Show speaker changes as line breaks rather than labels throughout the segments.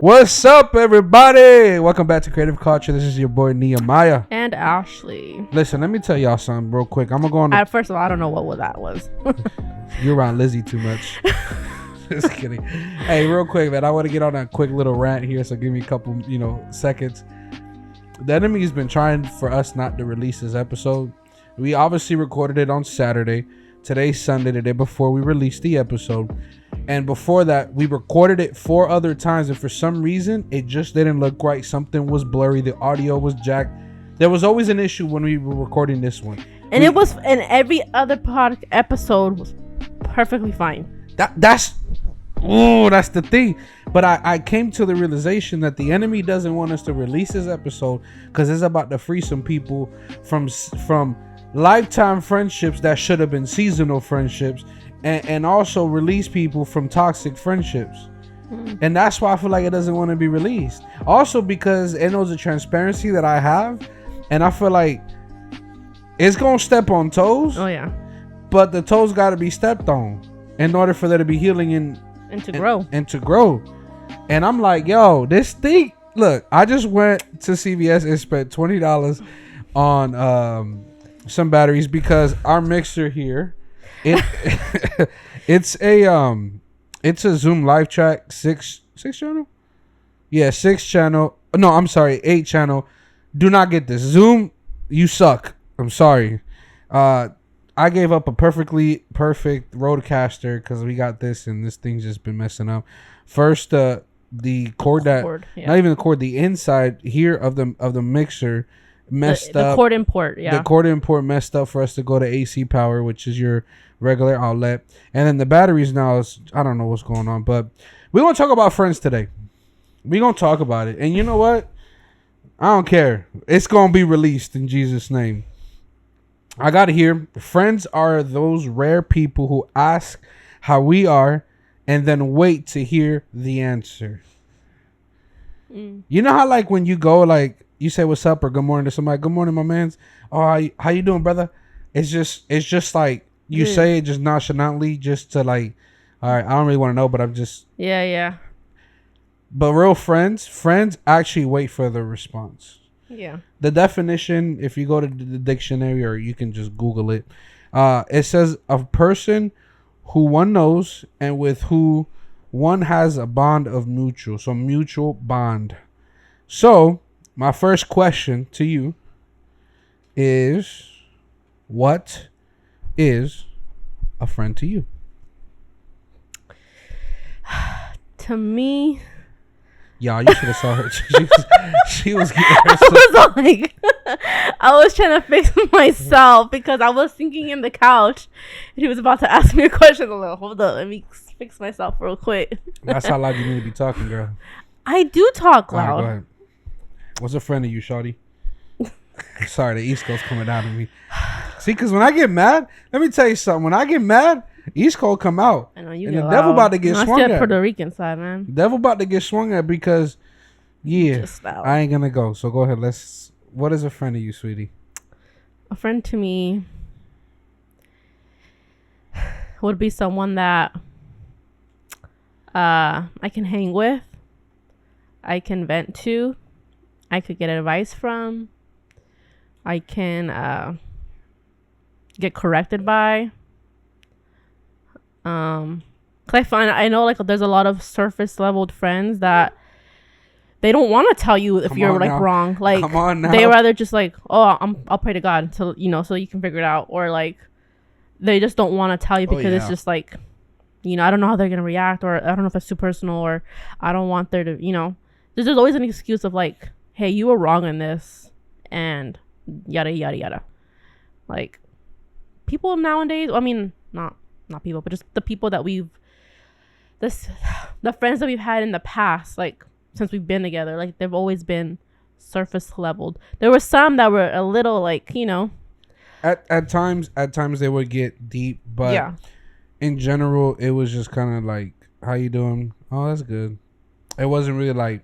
What's up, everybody? Welcome back to Creative Culture. This is your boy Nehemiah
and Ashley.
Listen, let me tell y'all something real quick. I'm gonna go on.
First of all, I don't know what that was.
You're around Lizzie too much. Just kidding. Hey, real quick, man. I want to get on a quick little rant here, so give me a couple, seconds. The enemy's been trying for us not to release this episode. We obviously recorded it on Saturday. Today's Sunday, the day before we released the episode. And before that, we recorded it 4 other times, and for some reason, it just didn't look right. Something was blurry. The audio was jacked. There was always an issue when we were recording this one.
And every other episode was perfectly fine.
That's the thing. But I came to the realization that the enemy doesn't want us to release this episode because it's about to free some people from lifetime friendships that should have been seasonal friendships, and also release people from toxic friendships. And that's why I feel like it doesn't want to be released. Also because it knows the transparency that I have, and I feel like it's gonna step on toes.
Oh yeah.
But the toes got to be stepped on in order for there to be healing and to grow. And I'm like, yo, this thing. Look, I just went to CVS and spent $20 on some batteries because our mixer here, it's a Zoom Live Track 6 channel. Yeah, 6 channel. No, I'm sorry, 8 channel. Do not get this. Zoom, you suck. I'm sorry. I gave up a perfectly perfect Rodecaster because we got this, and this thing's just been messing up. First, the cord not even the cord, the inside here of the mixer messed up.
The cord import, yeah.
The cord import messed up for us to go to AC power, which is your regular outlet. And then the batteries now I don't know what's going on, but we're going to talk about friends today. We're going to talk about it. And you know what? I don't care. It's going to be released in Jesus' name. I got to hear. Friends are those rare people who ask how we are and then wait to hear the answer. You know how like when you go like you say what's up or good morning to somebody, good morning, my mans. Oh, how you doing, brother? It's just like you say it just nonchalantly, just to like, all right, I don't really want to know, but I'm just
yeah.
But real friends actually wait for the response.
Yeah.
The definition, if you go to the dictionary or you can just Google it, it says a person who one knows and with who one has a bond of mutual bond. So my first question to you is, what is a friend to you?
To me,
y'all, you should have saw her. She was getting her
I was trying to fix myself because I was thinking in the couch and he was about to ask me a question. I'm like, hold up, let me fix myself real quick.
That's how loud you need to be talking, girl.
I do talk loud.
Right, go ahead. What's a friend of you, shawty? Sorry, the East Coast coming out of me. See, because when I get mad, let me tell you something. When I get mad, East Coast come out.
I know you.
And the devil about to get swung at.
Puerto Rican side, man.
The devil about to get swung at because, I ain't gonna go. So go ahead. What is a friend of you, sweetie?
A friend to me would be someone that I can hang with, I can vent to, I could get advice from, I can get corrected by. Cause I know like there's a lot of surface leveled friends that they don't want to tell you if you're like wrong. Like they rather just like, oh, I'll pray to God until so you can figure it out, or like they just don't want to tell you because it's just like, I don't know how they're gonna react, or I don't know if it's too personal, or I don't want there to, there's always an excuse of like, hey, you were wrong in this, and yada yada yada. Like people nowadays, I mean, not people, but just the people that the friends that we've had in the past, like since we've been together, like they've always been surface leveled. There were some that were a little like,
at times they would get deep, but in general it was just kind of like, how you doing? Oh, that's good. It wasn't really like,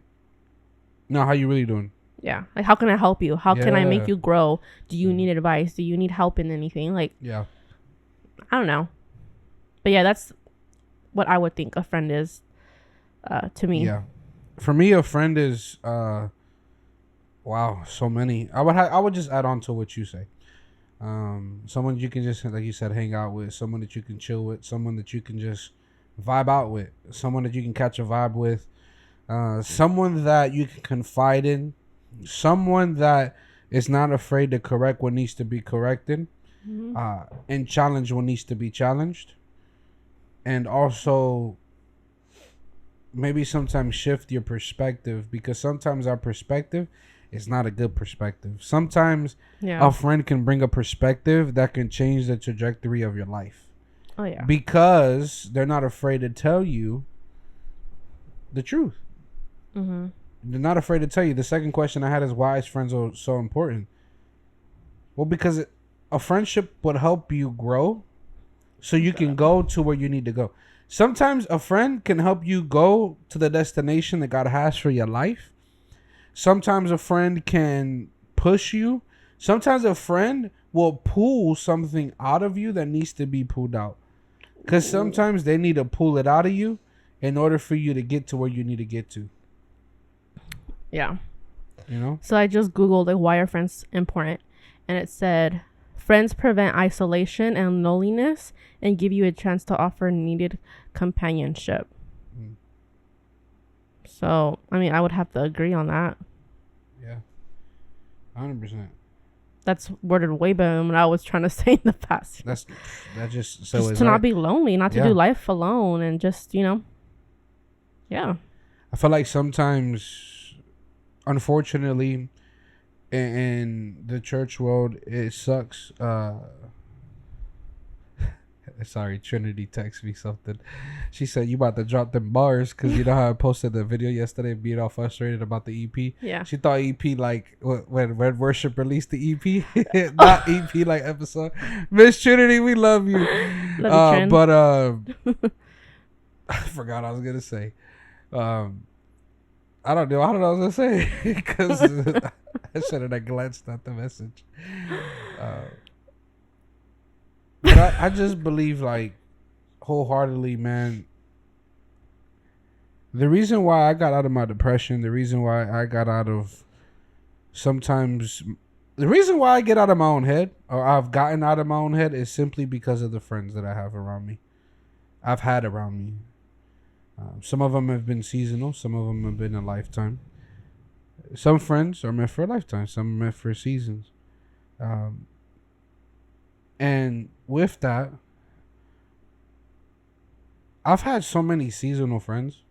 no, how you really doing?
Yeah, like how can I help you? How can I make you grow? Do you need advice? Do you need help in anything? Like, I don't know. But yeah, that's what I would think a friend is to me.
For me, a friend is wow, so many. I would just add on to what you say. Someone you can just, like you said, hang out with. Someone that you can chill with. Someone that you can just vibe out with. Someone that you can catch a vibe with. Someone that you can confide in. Someone that is not afraid to correct what needs to be corrected. And challenge what needs to be challenged. And also maybe sometimes shift your perspective, because sometimes our perspective is not a good perspective. Sometimes a friend can bring a perspective that can change the trajectory of your life.
Oh yeah.
Because they're not afraid to tell you the truth. They're not afraid to tell you. The second question I had is, why is friends so important? Well, because a friendship would help you grow so you can go to where you need to go. Sometimes a friend can help you go to the destination that God has for your life. Sometimes a friend can push you. Sometimes a friend will pull something out of you that needs to be pulled out. Because sometimes they need to pull it out of you in order for you to get to where you need to get to.
Yeah.
You know?
So I just Googled, like, why are friends important? And it said, friends prevent isolation and loneliness and give you a chance to offer needed companionship. So, I mean, I would have to agree on that.
Yeah. 100%.
That's worded way better than what I was trying to say in the past.
That just so
just to not be lonely, not to do life alone, and just, yeah.
I feel like sometimes, unfortunately, in the church world, it sucks. Sorry, Trinity texted me something. She said, you about to drop them bars, because you know how I posted the video yesterday being all frustrated about the EP?
Yeah.
She thought EP like when Red Worship released the EP. Not EP like episode. Miss Trinity, we love you. But I forgot what I was going to say. I don't know what I was going to say, because I should have glanced at the message. But I just believe, like, wholeheartedly, man, the reason why I got out of my depression, the reason why I got out of the reason why I get out of my own head, or I've gotten out of my own head, is simply because of the friends that I have around me. I've had around me. Some of them have been seasonal. Some of them have been a lifetime. Some friends are meant for a lifetime. Some are meant for seasons. And with that, I've had so many seasonal friends.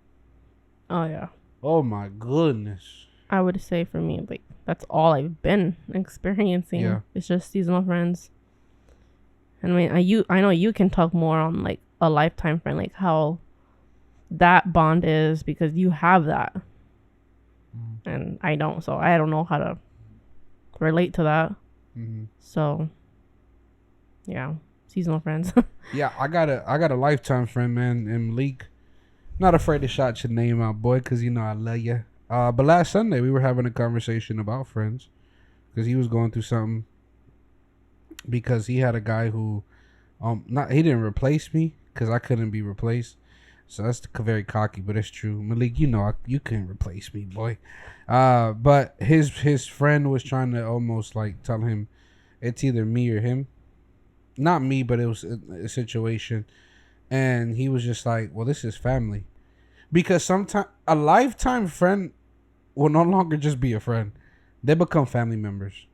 Oh, yeah.
Oh, my goodness.
I would say for me, like, that's all I've been experiencing. Yeah. It's just seasonal friends. And I mean, I know you can talk more on, like, a lifetime friend, like how that bond is, because you have that. And I don't. So I don't know how to relate to that. So, yeah. Seasonal friends.
Yeah, I got a lifetime friend, man, and Malik. Not afraid to shout your name out, boy, because you know I love you. But last Sunday we were having a conversation about friends, because he was going through something, because he had a guy who, he didn't replace me because I couldn't be replaced. So that's very cocky, but it's true. Malik, you know you couldn't replace me, boy. But his friend was trying to almost like tell him it's either me or him. Not me, but it was a situation. And he was just like, well, this is family. Because sometimes a lifetime friend will no longer just be a friend. They become family members.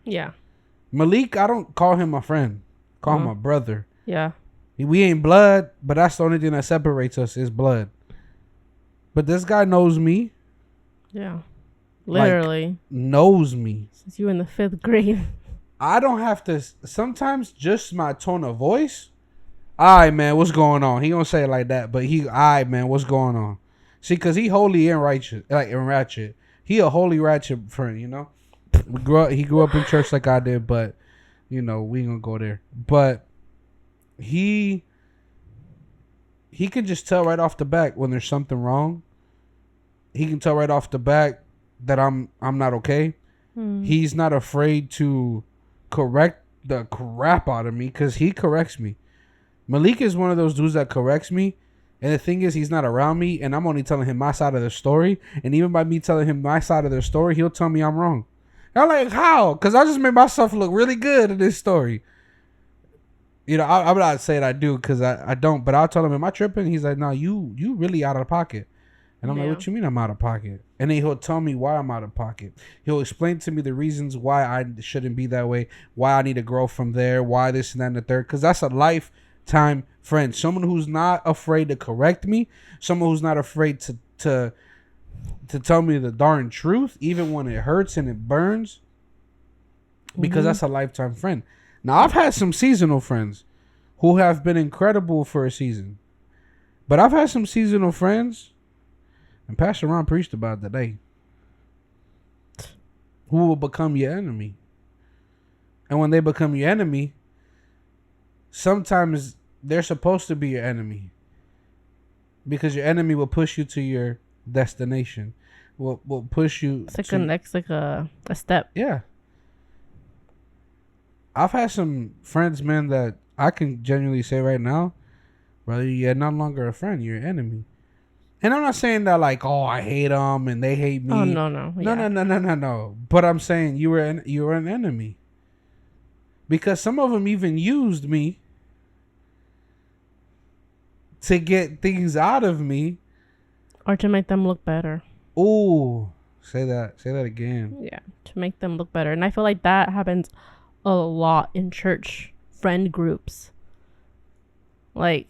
Yeah.
Malik, I don't call him my friend. Call him my brother.
Yeah.
We ain't blood, but that's the only thing that separates us is blood. But this guy knows me.
Yeah. Literally.
Like, knows me.
Since you were in the 5th grade.
I don't have to. Sometimes just my tone of voice. All right, man, what's going on? He don't say it like that, but all right, man, what's going on? See, because he holy and righteous, like, and ratchet. He a holy ratchet friend, you know? He grew up in church like I did, but, you know, we ain't gonna go there. But he can just tell right off the bat when there's something wrong. He can tell right off the bat that I'm not okay. He's not afraid to correct the crap out of me, because he corrects me. Malik is one of those dudes that corrects me, And the thing is, he's not around me, and I'm only telling him my side of the story. And even by me telling him my side of the story, he'll tell me I'm wrong. And I'm like, how? Because I just made myself look really good in this story. You know, I'm not saying I do because I don't, but I'll tell him, am I tripping? He's like, no, you really out of pocket. And I'm like, what you mean I'm out of pocket? And then he'll tell me why I'm out of pocket. He'll explain to me the reasons why I shouldn't be that way, why I need to grow from there, why this and that and the third. Because that's a lifetime friend. Someone who's not afraid to correct me. Someone who's not afraid to tell me the darn truth, even when it hurts and it burns. Because that's a lifetime friend. Now, I've had some seasonal friends who have been incredible for a season. But I've had some seasonal friends, and Pastor Ron preached about it today, who will become your enemy. And when they become your enemy, sometimes they're supposed to be your enemy. Because your enemy will push you to your destination. Will push you.
It's like a step.
Yeah. I've had some friends, man, that I can genuinely say right now, brother, you're no longer a friend. You're an enemy. And I'm not saying that like, oh, I hate them and they hate me.
Oh, no. Yeah.
No. But I'm saying you were an enemy. Because some of them even used me to get things out of me.
Or to make them look better.
Ooh, say that again.
Yeah, to make them look better. And I feel like that happens a lot in church friend groups. Like,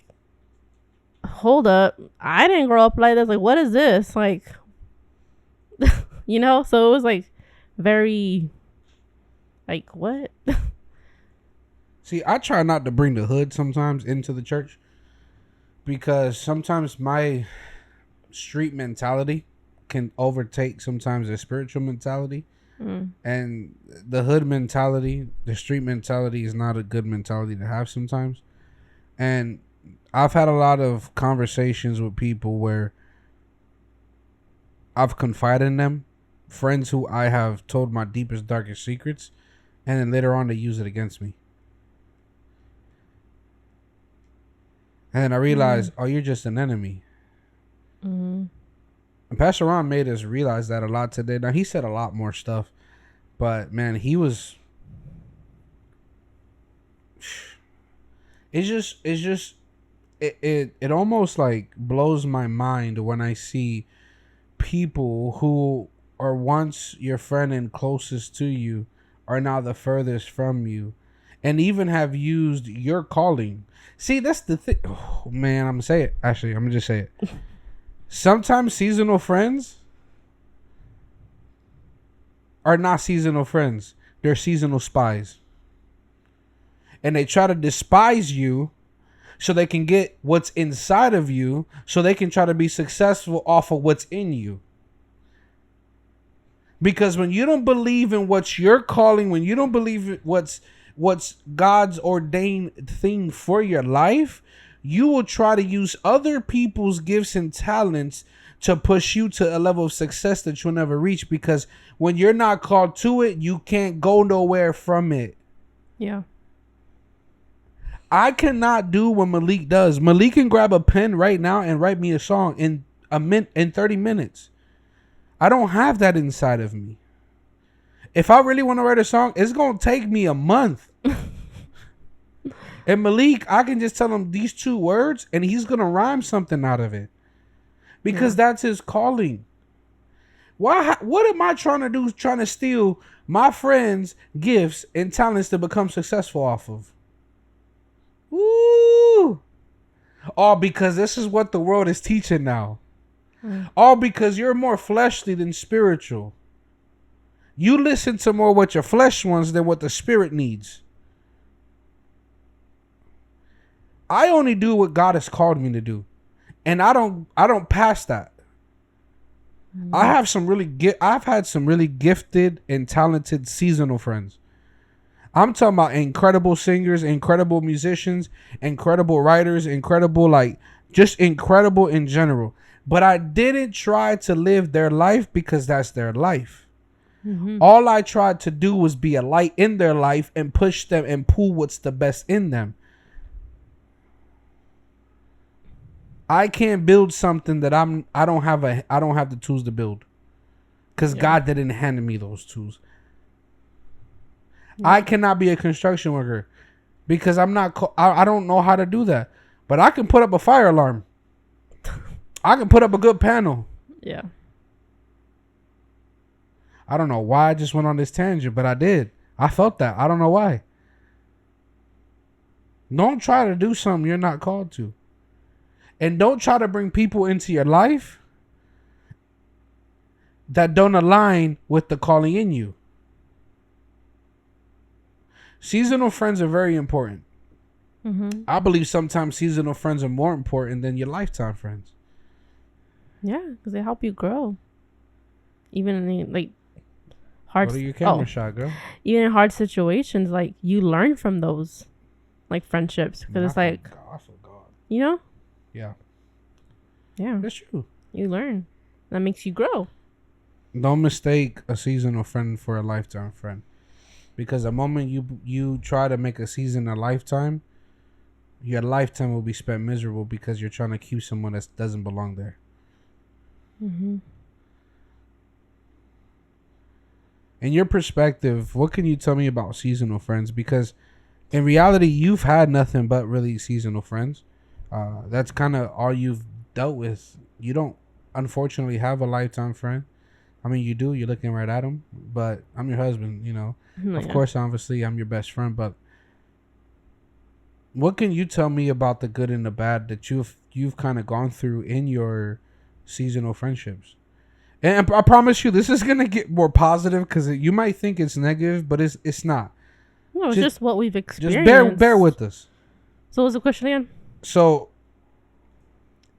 hold up, I didn't grow up like this. Like, what is this? Like, you know? So it was like very, like, what?
See, I try not to bring the hood sometimes into the church because sometimes my street mentality can overtake sometimes the spiritual mentality. And the hood mentality, the street mentality is not a good mentality to have sometimes. And I've had a lot of conversations with people where I've confided in them, friends who I have told my deepest, darkest secrets, and then later on they use it against me. And then I realized, oh, you're just an enemy. And Pastor Ron made us realize that a lot today. Now, he said a lot more stuff, but man, he was. It almost like blows my mind when I see people who are once your friend and closest to you are now the furthest from you, and even have used your calling. See, that's the thing. Oh, man, I'm gonna say it. Actually, I'm gonna just say it. Sometimes seasonal friends are not seasonal friends. They're seasonal spies. And they try to despise you so they can get what's inside of you, so they can try to be successful off of what's in you. Because when you don't believe in what you're calling, when you don't believe what's God's ordained thing for your life, you will try to use other people's gifts and talents to push you to a level of success that you'll never reach. Because when you're not called to it, you can't go nowhere from it.
Yeah.
I cannot do what Malik does. Malik can grab a pen right now and write me a song in 30 minutes. I don't have that inside of me. If I really want to write a song, it's going to take me a month. And Malik, I can just tell him these 2 words and he's going to rhyme something out of it. Because that's his calling. What am I trying to do? Trying to steal my friends' gifts and talents to become successful off of? Woo! All because this is what the world is teaching now. All because you're more fleshly than spiritual. You listen to more what your flesh wants than what the spirit needs. I only do what God has called me to do. And I don't pass that. I've had some really gifted and talented seasonal friends. I'm talking about incredible singers, incredible musicians, incredible writers, just incredible in general. But I didn't try to live their life because that's their life. All I tried to do was be a light in their life and push them and pull what's the best in them. I can't build something that I don't have the tools to build. Because God didn't hand me those tools. I cannot be a construction worker because I'm not. I don't know how to do that. But I can put up a fire alarm. I can put up a good panel.
Yeah.
I don't know why I just went on this tangent, but I did. I felt that. I don't know why. Don't try to do something you're not called to. And don't try to bring people into your life that don't align with the calling in you. Seasonal friends are very important. Mm-hmm. I believe sometimes seasonal friends are more important than your lifetime friends.
Yeah, because they help you grow. Even in like hard.
What are your camera shot, girl?
Even in hard situations, like you learn from those, like friendships, because it's like,
I forgot.
You know.
Yeah.
Yeah,
that's true.
You learn. That makes you grow.
Don't mistake a seasonal friend for a lifetime friend, because the moment you try to make a season a lifetime, your lifetime will be spent miserable because you're trying to keep someone that doesn't belong there. Mm-hmm. In your perspective, what can you tell me about seasonal friends? Because in reality, you've had nothing but really seasonal friends. That's kind of all you've dealt with. You don't, unfortunately, have a lifetime friend. I mean, you do. You're looking right at him. But I'm your husband, you know. Of course, obviously, I'm your best friend. But what can you tell me about the good and the bad that you've kind of gone through in your seasonal friendships? And I promise you, this is gonna get more positive because you might think it's negative, but it's not.
No, it's just what we've experienced.
Just bear with us.
So, what's the question again?
So,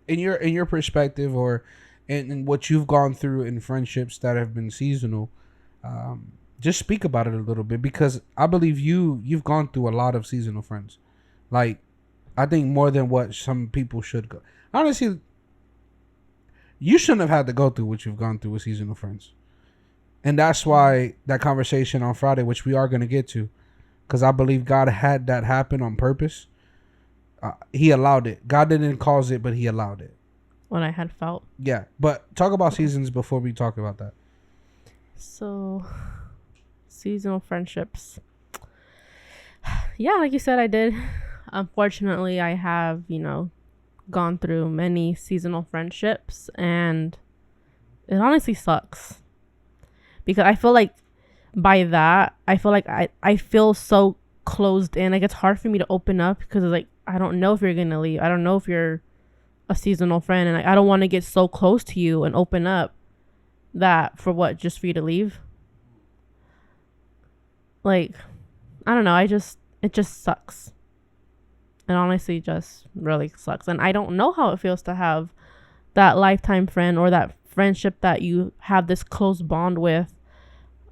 in your perspective, or in what you've gone through in friendships that have been seasonal, just speak about it a little bit, because I believe you've gone through a lot of seasonal friends. Like, I think more than what some people should go. Honestly, you shouldn't have had to go through what you've gone through with seasonal friends. And that's why that conversation on Friday, which we are going to get to, because I believe God had that happen on purpose. He allowed it. God didn't cause it, but he allowed it.
What I had felt.
Yeah. But talk about seasons before we talk about that.
So, seasonal friendships. Yeah, like you said, I did. Unfortunately, I have, gone through many seasonal friendships, and it honestly sucks, because I feel like by that I feel like I feel so closed in. Like, it's hard for me to open up, because it's like, I don't know if you're gonna leave. I don't know if you're a seasonal friend, and I don't want to get so close to you and open up that for what, just for you to leave. Like, I don't know, it just sucks. It honestly just really sucks. And I don't know how it feels to have that lifetime friend, or that friendship that you have this close bond with,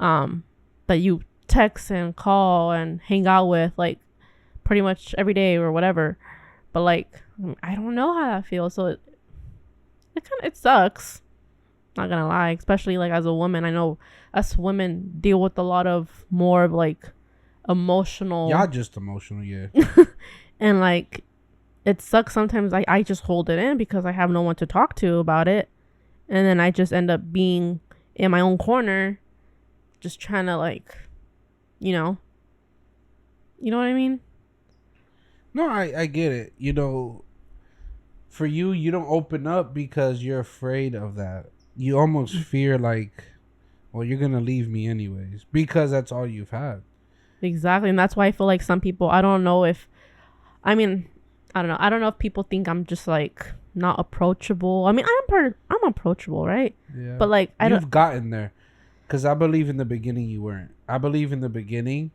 that you text and call and hang out with, like, pretty much every day or whatever. But, like, I don't know how that feels. So it sucks. Not gonna lie. Especially, like, as a woman, I know us women deal with a lot of more of, like, emotional.
Y'all just emotional, yeah.
And, like, it sucks sometimes. I just hold it in because I have no one to talk to about it. And then I just end up being in my own corner, just trying to, like, you know what I mean?
No, I get it. For you don't open up because you're afraid of that. You almost fear, like, well, you're going to leave me anyways, because that's all you've had.
Exactly. And that's why I feel like some people, I don't know if people think I'm just, like, not approachable. I mean, I'm approachable, right?
Yeah.
But, like,
you've gotten there, because I believe in the beginning you weren't. I believe in the beginning,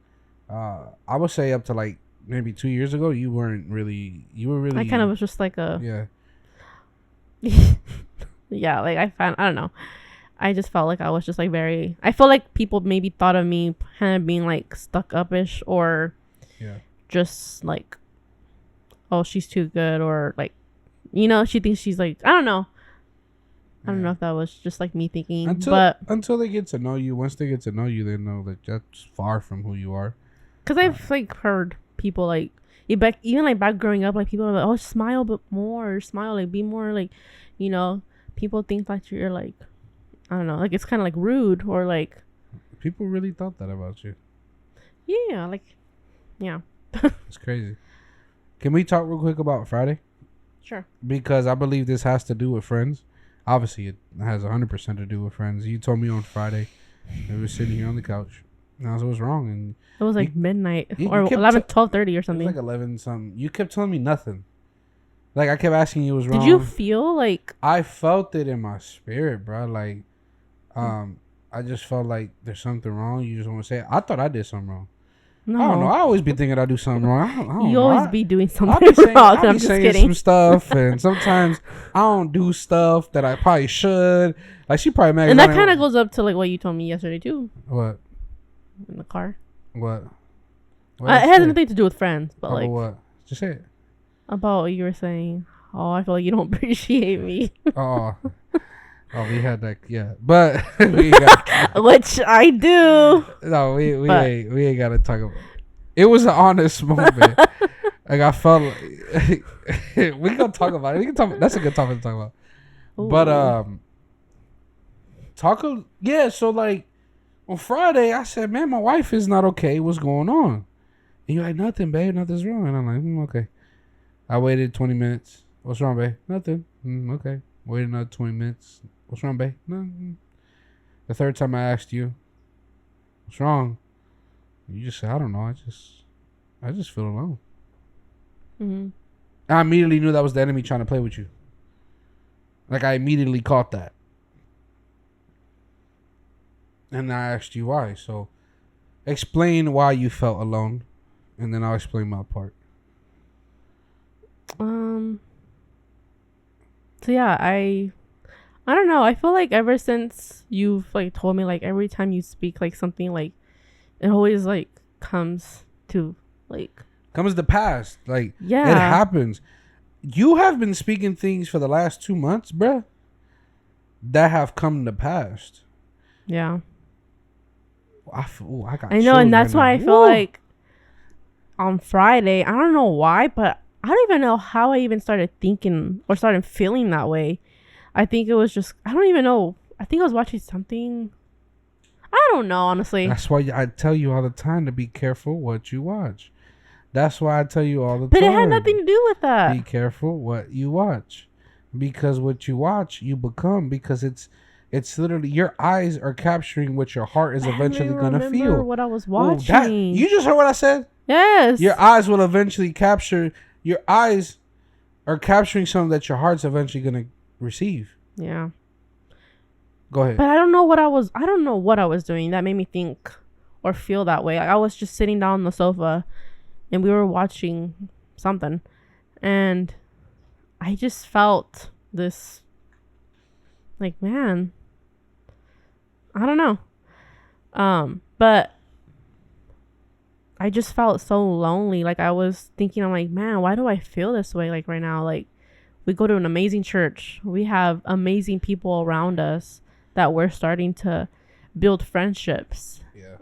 I would say up to, like, maybe 2 years ago, you weren't really. You were really.
I kind of was just like a.
Yeah.
Yeah, like, I don't know. I just felt like I was just, like, very. I feel like people maybe thought of me kind of being, like, stuck up-ish, or.
Yeah.
Just, like, oh, she's too good, or, like, she thinks she's, like, I don't know. I don't know if that was just, like, me thinking,
until they get to know you. Once they get to know you, they know that that's far from who you are.
Because I've, like, heard people, like, Even like back growing up, like people are like, oh, smile but more, smile, like be more like, you know, people think that you're like, I don't know, like it's kind of like rude or like.
People really thought that about you.
Yeah, like, yeah.
It's crazy. Can we talk real quick about Friday?
Sure.
Because I believe this has to do with friends. Obviously, it has 100% to do with friends. You told me on Friday. We were sitting here on the couch. And I was, what's wrong? And
it was like midnight or 12:30 or something.
It was like 11 something. You kept telling me nothing. Like, I kept asking you what was wrong.
Did you feel like...
I felt it in my spirit, bro. Like, I just felt like there's something wrong. You just want to say it. I thought I did something wrong. No. I don't know. I always be thinking I do something wrong. I don't
you
know.
always be doing something wrong.
I'm just saying some stuff, and sometimes I don't do stuff that I probably should. Like, she probably mad.
And that kind of goes up to like what you told me yesterday too.
What?
In the car.
What?
It has nothing to do with friends, but like
what? Just say it.
About what you were saying. Oh, I feel like you don't appreciate me.
Oh, we had that, yeah, but we got,
which I do.
No, we ain't gotta talk about. It was an honest moment. Like I felt like we can talk about it. We can talk. That's a good topic to talk about. Ooh. But So like on Friday, I said, "Man, my wife is not okay. What's going on?" And you're like, "Nothing, babe. Nothing's wrong." And I'm like, "Okay." I waited 20 minutes. What's wrong, babe? Nothing. Okay. Waited another 20 minutes. What's wrong, babe? No. The third time I asked you, what's wrong? You just said, I don't know. I just feel alone.
Mm-hmm.
I immediately knew that was the enemy trying to play with you. Like, I immediately caught that. And I asked you why. So, explain why you felt alone. And then I'll explain my part.
So, yeah, I don't know. I feel like ever since you've like told me, like every time you speak like something, like it always like comes to
past. Like,
yeah,
it happens. You have been speaking things for the last 2 months, bruh, that have come to past.
Yeah.
I
know, and that's why I feel like on Friday, I don't know why, but I don't even know how I even started thinking or started feeling that way. I think it was just, I don't even know. I think I was watching something. I don't know, honestly.
That's why I tell you all the time to be careful what you watch. That's why I tell you all the time.
But it had nothing to do with that.
Be careful what you watch. Because what you watch, you become. Because it's literally, your eyes are capturing what your heart is eventually going to feel.
I what I was watching.
You just heard what I said?
Yes.
Your eyes will eventually capture. Your eyes are capturing something that your heart's eventually going to receive.
Yeah.
Go ahead.
But I don't know what I was doing that made me think or feel that way. I was just sitting down on the sofa and we were watching something and I just felt this like, man, I don't know. But I just felt so lonely. Like I was thinking, I'm like, man, why do I feel this way? Like right now, like we go to an amazing church. We have amazing people around us that we're starting to build friendships.
Yeah.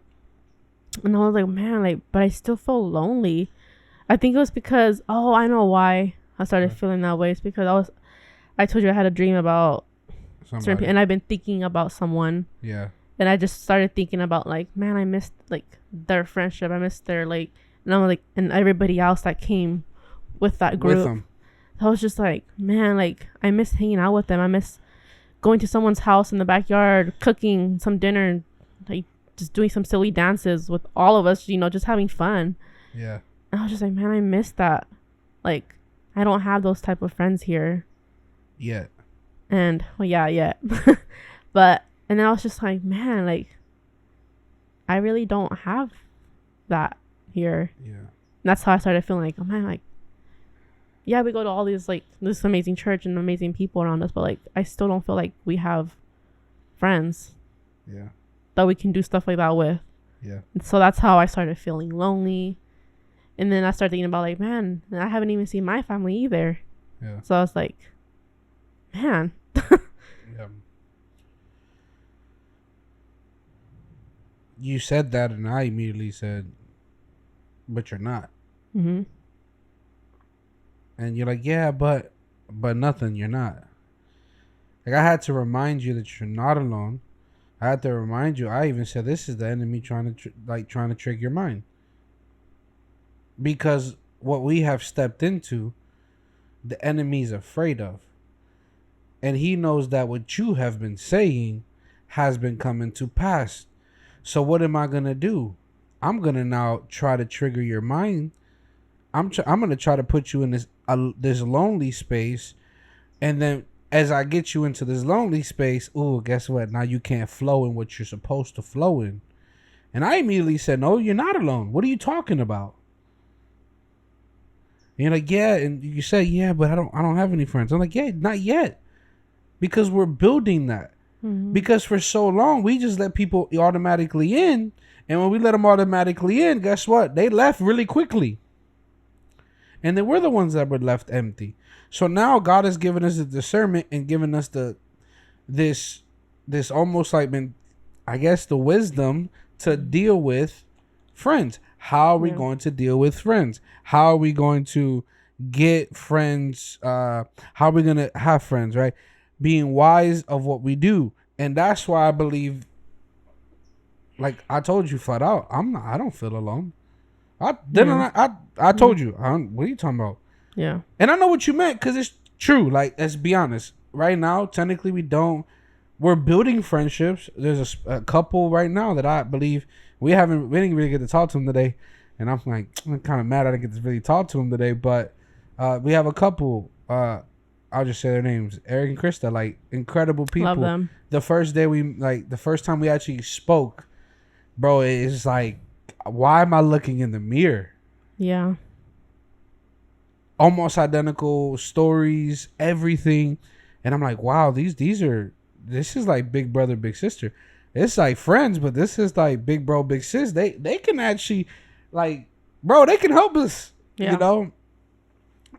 And I was like, man, like, but I still feel lonely. I think it was because, I know why I started feeling that way. It's because I told you I had a dream about certain people, and I've been thinking about someone.
Yeah.
And I just started thinking about like, man, I missed like their friendship. I missed their like, and I'm like, and everybody else that came with that group.
With them.
I was just like, man, like I miss hanging out with them. I miss going to someone's house in the backyard, cooking some dinner, and like just doing some silly dances with all of us, just having fun.
Yeah.
And I was just like, man, I miss that. Like, I don't have those type of friends here.
Yet.
And, well, yeah, yet. But, and then I was just like, man, like, I really don't have that here.
Yeah.
And that's how I started feeling like, oh man, like, yeah, we go to all these, like, this amazing church and amazing people around us, but, like, I still don't feel like we have friends.
Yeah.
That we can do stuff like that with.
Yeah.
And so that's how I started feeling lonely. And then I started thinking about, like, man, I haven't even seen my family either.
Yeah.
So I was like, man.
Yeah. You said that, and I immediately said, but you're not.
Mm-hmm.
And you're like, yeah, but nothing. You're not. Like, I had to remind you that you're not alone. I had to remind you. I even said this is the enemy trying to trick your mind, because what we have stepped into, the enemy's afraid of, and he knows that what you have been saying has been coming to pass. So what am I gonna do? I'm gonna now try to trigger your mind. I'm gonna try to put you in this lonely space, and then as I get you into this lonely space, ooh, guess what? Now you can't flow in what you're supposed to flow in. And I immediately said, no, you're not alone. What are you talking about? And you're like, yeah, and you say, yeah, but I don't have any friends. I'm like, yeah, not yet, because we're building that. Mm-hmm. Because for so long we just let people automatically in, and when we let them automatically in, guess what? They left really quickly, and then we're the ones that were left empty. So now God has given us the discernment and given us this almost like I guess the wisdom to deal with friends. How are we going to deal with friends? How are we going to get friends? How are we going to have friends, right? Being wise of what we do. And that's why I believe, like I told you flat out, I don't feel alone. I told you, what are you talking about?
Yeah.
And I know what you meant, because it's true. Like, let's be honest. Right now, technically, we're building friendships. There's a couple right now that I believe we didn't really get to talk to them today. And I'm like, I'm kind of mad I didn't get to really talk to them today. But we have a couple, I'll just say their names, Eric and Krista, like incredible people.
Love them.
The first time we actually spoke, bro, it's like, why am I looking in the mirror?
Yeah.
Almost identical stories, everything. And I'm like, wow, this is like big brother, big sister. It's like friends, but this is like big bro, big sis. They can actually, like, bro, they can help us, you know?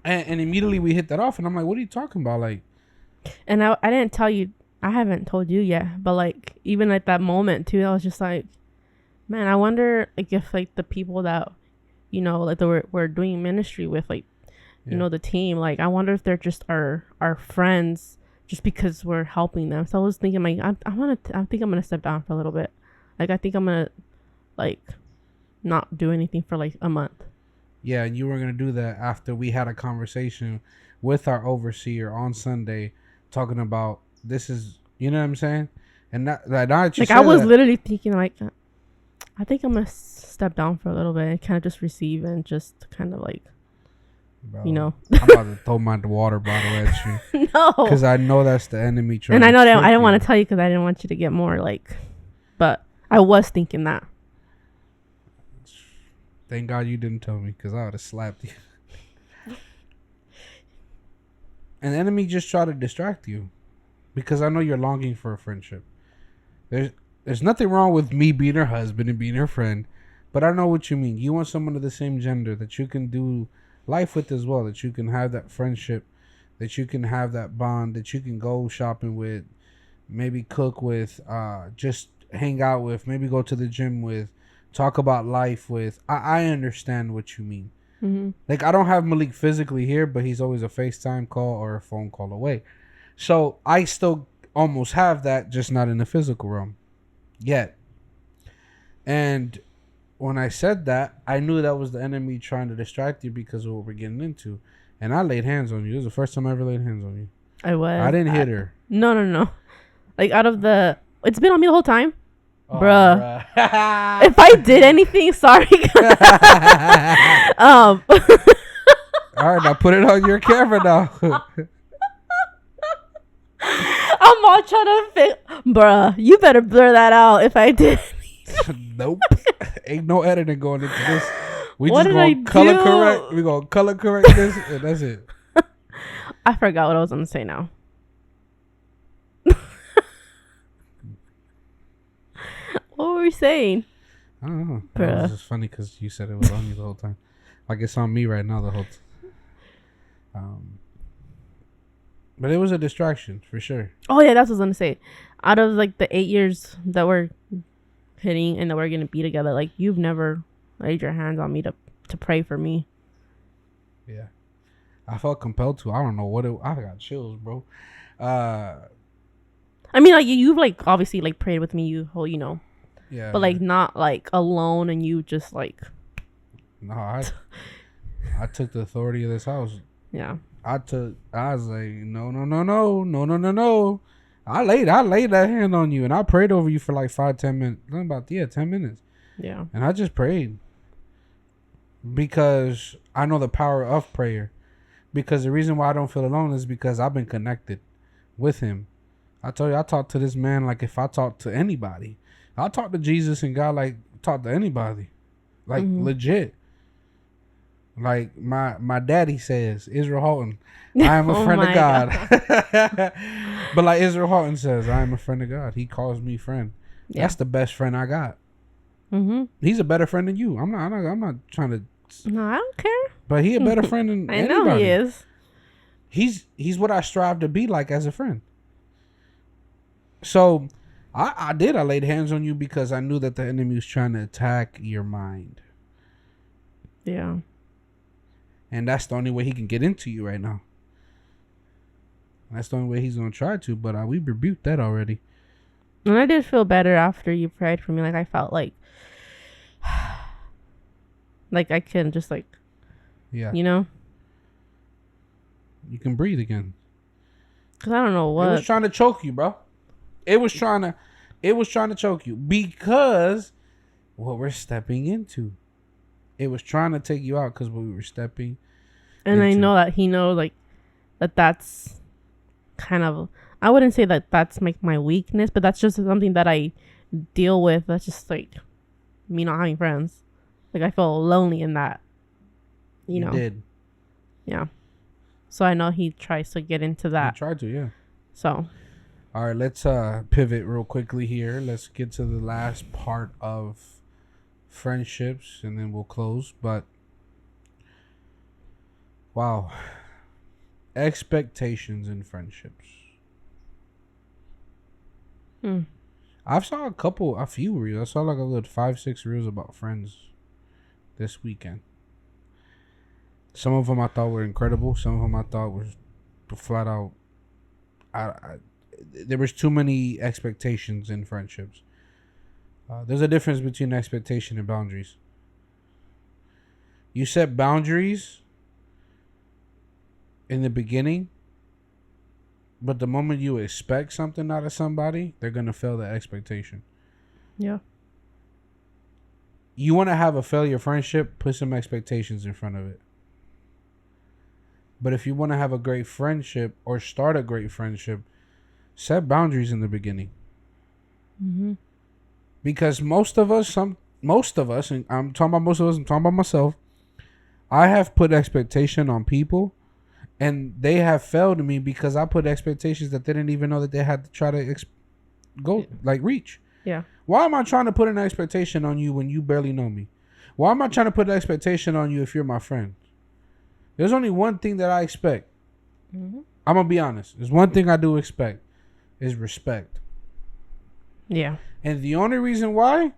And immediately we hit that off, and I'm like, what are you talking about? Like,
and I didn't tell you, I haven't told you yet, but like, even at that moment too, I was just like, man, I wonder like if like the people that, you know, like we're doing ministry with, like, you know, the team, like, I wonder if they're just our friends just because we're helping them. So I was thinking, like, I think I'm gonna step down for a little bit. Like, I think I'm gonna like not do anything for like a month.
Yeah, and you were gonna do that after we had a conversation with our overseer on Sunday, talking about this is, you know what I'm saying? And that like
I was literally thinking, like, I think I'm gonna step down for a little bit and kind of just receive and just kind of like. Bro, you know, I'm
about to throw my water bottle at
you. No,
because I know that's the enemy trying.
And I know that I didn't want to tell you because I didn't want you to get more like, but I was thinking that.
Thank God you didn't tell me, because I would have slapped you. And the enemy just try to distract you, because I know you're longing for a friendship. There's nothing wrong with me being her husband and being her friend, but I know what you mean. You want someone of the same gender that you can do life with as well, that you can have that friendship, that you can have that bond, that you can go shopping with, maybe cook with, just hang out with, maybe go to the gym with, talk about life with. I understand what you mean. Mm-hmm. Like, I don't have Malik physically here, but he's always a FaceTime call or a phone call away. So I still almost have that, just not in the physical realm yet. And when I said that, I knew that was the enemy trying to distract you because of what we're getting into. And I laid hands on you. It was the first time I ever laid hands on you.
I
didn't hit her.
No. Like, it's been on me the whole time. Oh, bruh. If I did anything, sorry.
All right, now put it on your camera now.
I'm all trying to bruh, you better blur that out if I did.
Nope. Ain't no editing going into this. We just gonna color correct. We gonna color correct this, and that's it.
I forgot what I was gonna say now. What were we saying?
I don't know. It was just funny because you said it was on you the whole time. Like, it's on me right now the whole time. But it was a distraction for sure.
Oh yeah, that's what I was gonna say. Out of like the 8 years that we're hitting and that we're gonna be together, like, you've never laid your hands on me to pray for me.
Yeah, I felt compelled to. I don't know what it. I got chills, bro.
I mean, like you've like obviously like prayed with me, you know,
yeah,
but like not like alone, and you just like.
No, I took the authority of this house.
Yeah.
I was like, no. I laid that hand on you, and I prayed over you for like 5-10 minutes. About 10 minutes.
Yeah.
And I just prayed because I know the power of prayer. Because the reason why I don't feel alone is because I've been connected with him. I told you, I talk to this man like if I talk to anybody. I talk to Jesus and God like talk to anybody, like legit. Like my daddy says, Israel Houghton, I am a friend of God. But like Israel Houghton says, I am a friend of God. He calls me friend. Yeah. That's the best friend I got. He's a better friend than you. I'm not trying to.
No, I don't care.
But he a better friend than
I
anybody.
know he is.
He's what I strive to be like as a friend. So I laid hands on you because I knew that the enemy was trying to attack your mind.
Yeah.
And that's the only way he can get into you right now. That's the only way he's going to try to. But we rebuked that already.
And I did feel better after you prayed for me. Like, I felt like I can just, like,
yeah,
you know?
You can breathe again.
Because I don't know what.
It was trying to choke you, bro. It was trying to choke you. Because what we're stepping into. It was trying to take you out because we were stepping.
And I know that he knows, like, that's kind of, I wouldn't say that that's like my weakness, but that's just something that I deal with. That's just like me not having friends. Like, I feel lonely in that, you know.
Did.
Yeah. So I know he tries to get into that.
He tried to, yeah.
So.
All right, let's pivot real quickly here. Let's get to the last part of friendships and then we'll close. But wow, expectations in friendships. I've saw a few reels. I saw like a good 5-6 reels about friends this weekend. Some of them I thought were incredible. Some of them I thought were flat out. There was too many expectations in friendships. There's a difference between expectation and boundaries. You set boundaries in the beginning, but the moment you expect something out of somebody, they're going to fail that expectation.
Yeah.
You want to have a failure friendship, put some expectations in front of it. But if you want to have a great friendship or start a great friendship, set boundaries in the beginning. Because most of us, and I'm talking about most of us, I'm talking about myself, I have put expectation on people and they have failed me because I put expectations that they didn't even know that they had to try to reach.
Yeah.
Why am I trying to put an expectation on you when you barely know me? Why am I trying to put an expectation on you if you're my friend? There's only one thing that I expect. I'm going to be honest. There's one thing I do expect is respect.
Yeah.
And the only reason why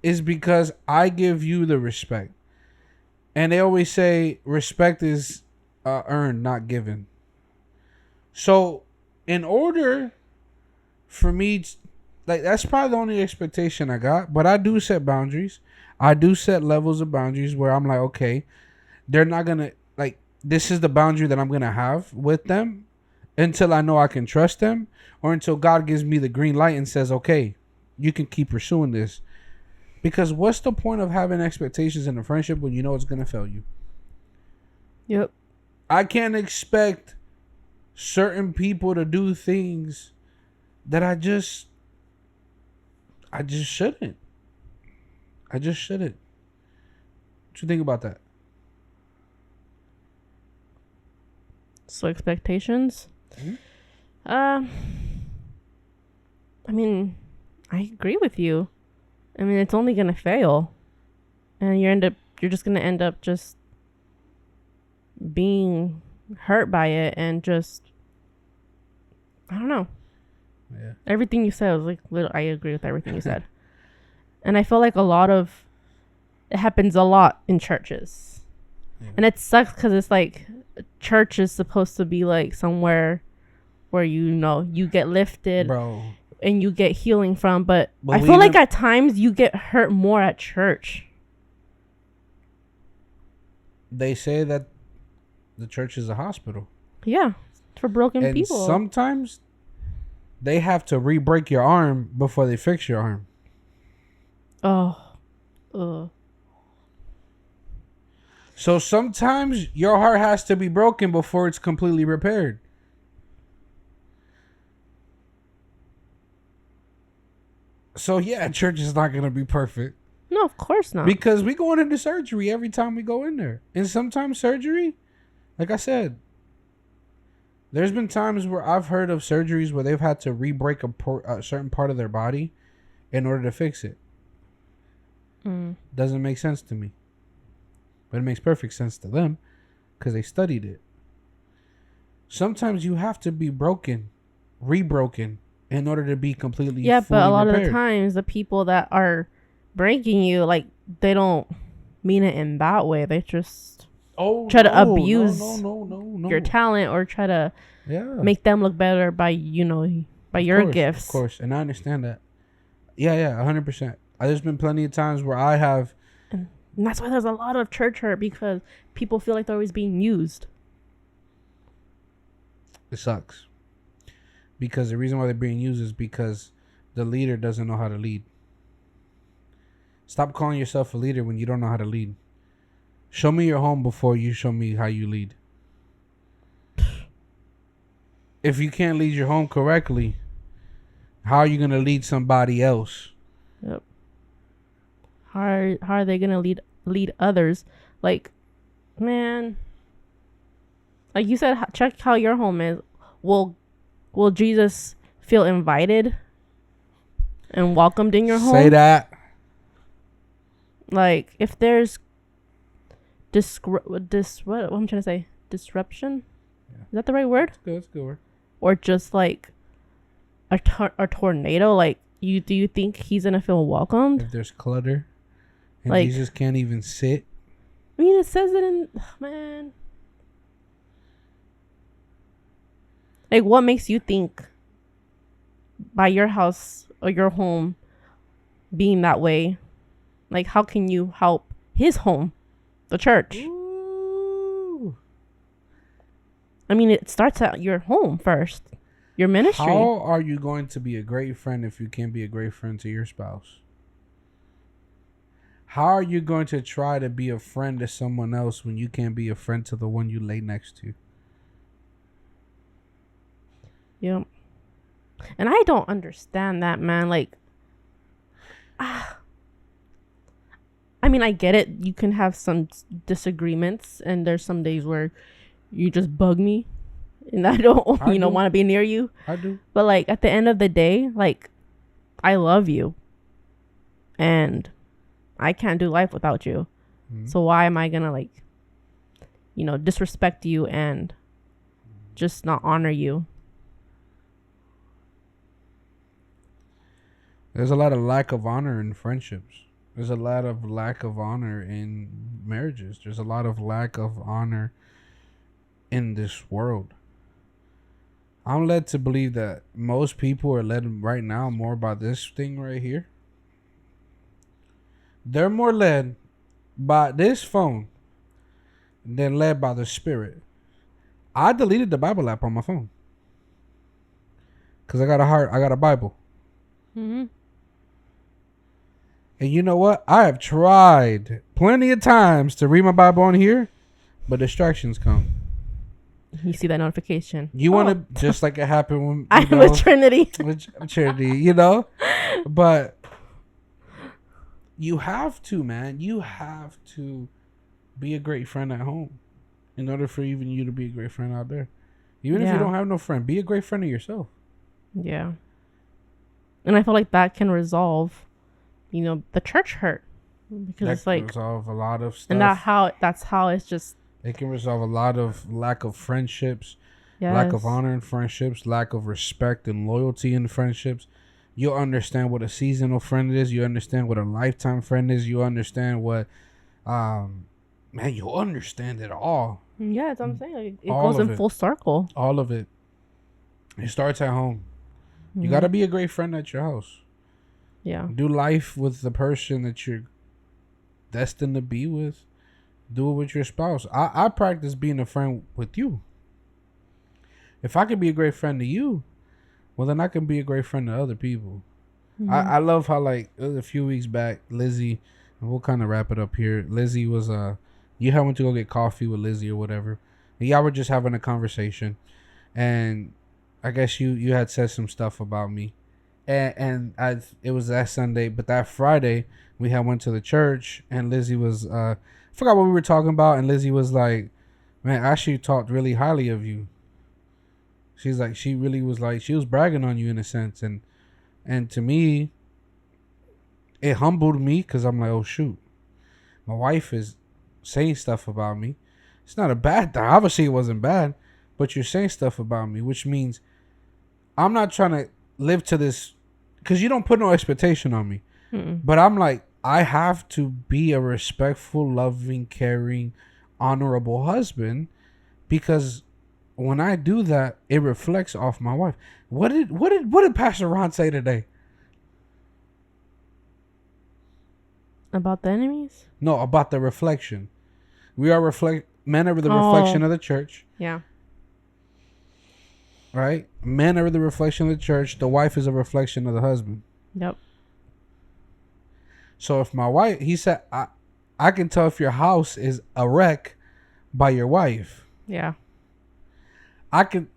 is because I give you the respect. And they always say respect is earned, not given. So in order for me, that's probably the only expectation I got. But I do set boundaries. I do set levels of boundaries where I'm like, okay, they're not going to, this is the boundary that I'm going to have with them until I know I can trust them or until God gives me the green light and says, okay, you can keep pursuing this. Because what's the point of having expectations in a friendship when you know it's going to fail you?
Yep.
I can't expect certain people to do things that I just shouldn't. I just shouldn't. What you think about that?
So expectations? I mean, I agree with you. I mean, it's only gonna fail, and you're just gonna end up just being hurt by it, and just I don't know.
Yeah.
Everything you said was I agree with everything you said, and I feel like it happens a lot in churches.
Yeah.
And it sucks because it's like church is supposed to be like somewhere where you get lifted,
bro,
and you get healing from. But I feel like at times you get hurt more at church.
They say that the church is a hospital.
Yeah, for broken people.
And sometimes they have to re-break your arm before they fix your arm.
Oh.
So sometimes your heart has to be broken before it's completely repaired. So yeah, church is not going to be perfect.
No, of course not.
Because we going into surgery every time we go in there. And sometimes surgery, like I said, there's been times where I've heard of surgeries where they've had to re-break a certain part of their body in order to fix it. Doesn't make sense to me. But it makes perfect sense to them because they studied it. Sometimes you have to be broken, re-broken, in order to be completely fully
but a lot
repaired.
of the times the people that are breaking you, like, they don't mean it in that way. They just try to abuse your talent or try to make them look better by your gifts.
Of course, and I understand that. Yeah, 100%. There's been plenty of times where I have,
and that's why there's a lot of church hurt, because people feel like they're always being used.
It sucks. Because the reason why they're being used is because the leader doesn't know how to lead. Stop calling yourself a leader when you don't know how to lead. Show me your home before you show me how you lead. If you can't lead your home correctly, how are you going to lead somebody else?
Yep. How are they going to lead others? Like, man, like you said, check how your home is. Will Jesus feel invited and welcomed in your home?
Say that.
Like, if there's what I'm trying to say, disruption? Yeah. Is that the right word?
That's a good word.
Or just like a tornado, like, do you think he's gonna feel welcomed?
If there's clutter and
like,
Jesus can't even sit.
I mean, it says it in, man. Like, what makes you think by your house or your home being that way? Like, how can you help his home, the church?
Ooh.
I mean, it starts at your home first, your ministry.
How are you going to be a great friend if you can't be a great friend to your spouse? How are you going to try to be a friend to someone else when you can't be a friend to the one you lay next to?
Yep. And I don't understand that, man. Like, I mean, I get it. You can have some disagreements, and there's some days where you just bug me, and I don't, want to be near you.
I do.
But, like, at the end of the day, like, I love you, and I can't do life without you. Mm-hmm. So why am I gonna, like, disrespect you and just not honor you?
There's a lot of lack of honor in friendships. There's a lot of lack of honor in marriages. There's a lot of lack of honor in this world. I'm led to believe that most people are led right now more by this thing right here. They're more led by this phone than led by the Spirit. I deleted the Bible app on my phone because I got a Bible.
Mm-hmm.
And you know what? I have tried plenty of times to read my Bible on here, but distractions come.
You see that notification.
You want to, just like it happened when
I'm with Trinity.
With Trinity, But you have to, man. You have to be a great friend at home in order for even you to be a great friend out there. Even if you don't have no friend, be a great friend of yourself.
Yeah. And I feel like that can resolve the church hurt, because it's like
resolve a lot of stuff,
and that's how it's just.
It can resolve a lot of lack of friendships,
yes.
Lack of honor in friendships, lack of respect and loyalty in friendships. You'll understand what a seasonal friend is. You understand what a lifetime friend is. You understand what man, you'll understand it all.
Yeah, that's what I'm saying. Like, it goes in full circle.
All of it. It starts at home. You got to be a great friend at your house.
Yeah.
Do life with the person that you're destined to be with. Do it with your spouse. I practice being a friend with you. If I could be a great friend to you, well, then I can be a great friend to other people. I love how, like, it was a few weeks back, Lizzie, and we'll kind of wrap it up here. Lizzie was, you had went to go get coffee with Lizzie or whatever. And y'all were just having a conversation. And I guess you had said some stuff about me. And it was that Sunday, but that Friday, we had went to the church, and Lizzie was, I forgot what we were talking about, and Lizzie was like, man, I actually talked really highly of you. She's like, she really was like, she was bragging on you in a sense. And to me, it humbled me because I'm like, oh, shoot. My wife is saying stuff about me. It's not a bad thing. Obviously, it wasn't bad, but you're saying stuff about me, which means I'm not trying to live to this because you don't put no expectation on me. But I'm like, I have to be a respectful, loving, caring, honorable husband because when I do that, it reflects off my wife. What did Pastor Ron say today?
About the enemies?
No, about the reflection. We are men are the reflection of the church.
Yeah.
Right? Men are the reflection of the church. The wife is a reflection of the husband.
Yep.
So if my wife, he said, I can tell if your house is a wreck by your wife.
Yeah.
I can.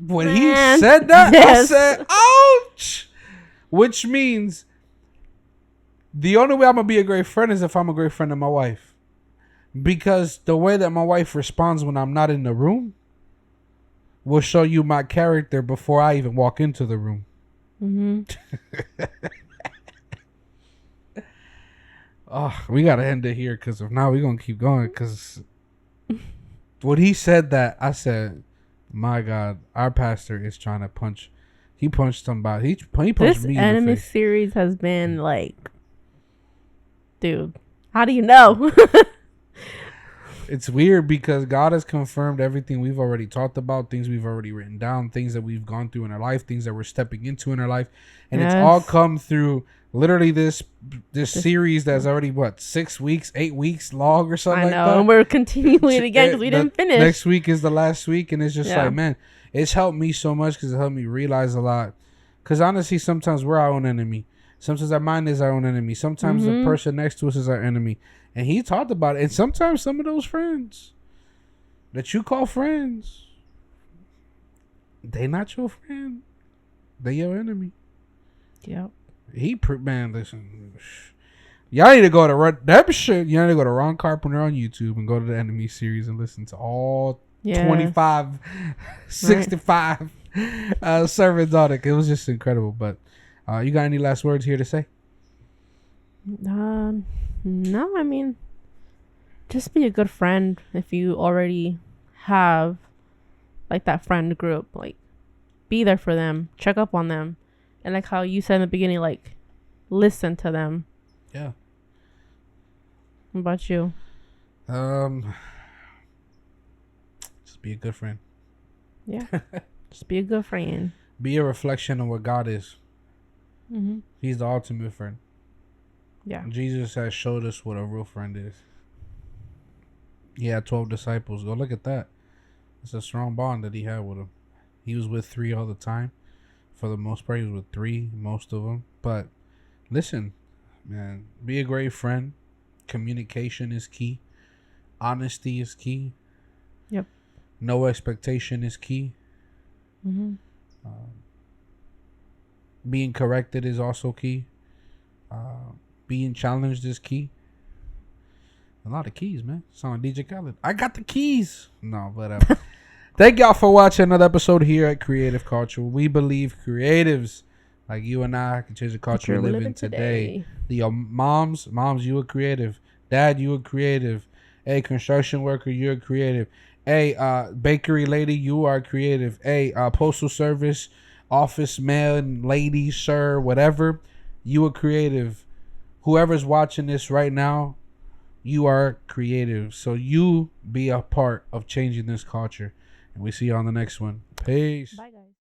When he said that, yes. I said, ouch! Which means the only way I'm going to be a great friend is if I'm a great friend to my wife. Because the way that my wife responds when I'm not in the room will show you my character before I even walk into the room. Oh, we got to end it here because if not, we're going to keep going. Because when he said that, I said, my God, our pastor is trying to punch. He punched somebody. He punched me in the face. This
enemy series has been like, dude, how do you know?
It's weird because God has confirmed everything we've already talked about, things we've already written down, things that we've gone through in our life, things that we're stepping into in our life. And It's all come through literally this series that's already, 6 weeks, 8 weeks long or something like that. I know,
and we're continuing it again because we didn't finish.
Next week is the last week, and it's just like, man, it's helped me so much because it helped me realize a lot. Because honestly, sometimes we're our own enemy. Sometimes our mind is our own enemy. Sometimes the person next to us is our enemy. And he talked about it. And sometimes some of those friends that you call friends, they not your friend. They your enemy.
Yep.
Man, listen. Y'all need to go to Redemption. You need to go to Ron Carpenter on YouTube and go to the Enemy series and listen to all 25, 65 sermons on it. It was just incredible. But you got any last words here to say?
No, I mean, just be a good friend if you already have like that friend group. Like, be there for them, check up on them, and like how you said in the beginning, like, listen to them.
Yeah.
What about you?
Just be a good friend.
Yeah. Just be a good friend.
Be a reflection of what God is. He's the ultimate friend.
Yeah.
Jesus has showed us what a real friend is. He had 12 disciples. Go look at that. It's a strong bond that he had with them. He was with 3 all the time. For the most part, he was with 3, most of them. But listen, man, be a great friend. Communication is key. Honesty is key.
Yep.
No expectation is key. Being corrected is also key. Being challenged is key. A lot of keys, man. Sound like DJ Khaled. I got the keys. No, but thank y'all for watching another episode here at Creative Culture. We believe creatives like you and I can change the culture we live in today. The moms, you are creative. Dad, you are creative. Hey, construction worker, you're creative. Hey, bakery lady, you are creative. Hey, postal service, office man, lady, sir, whatever, you are creative. Whoever's watching this right now, You are creative. So you be a part of changing this culture. And we see you on the next one. Peace.
Bye, guys.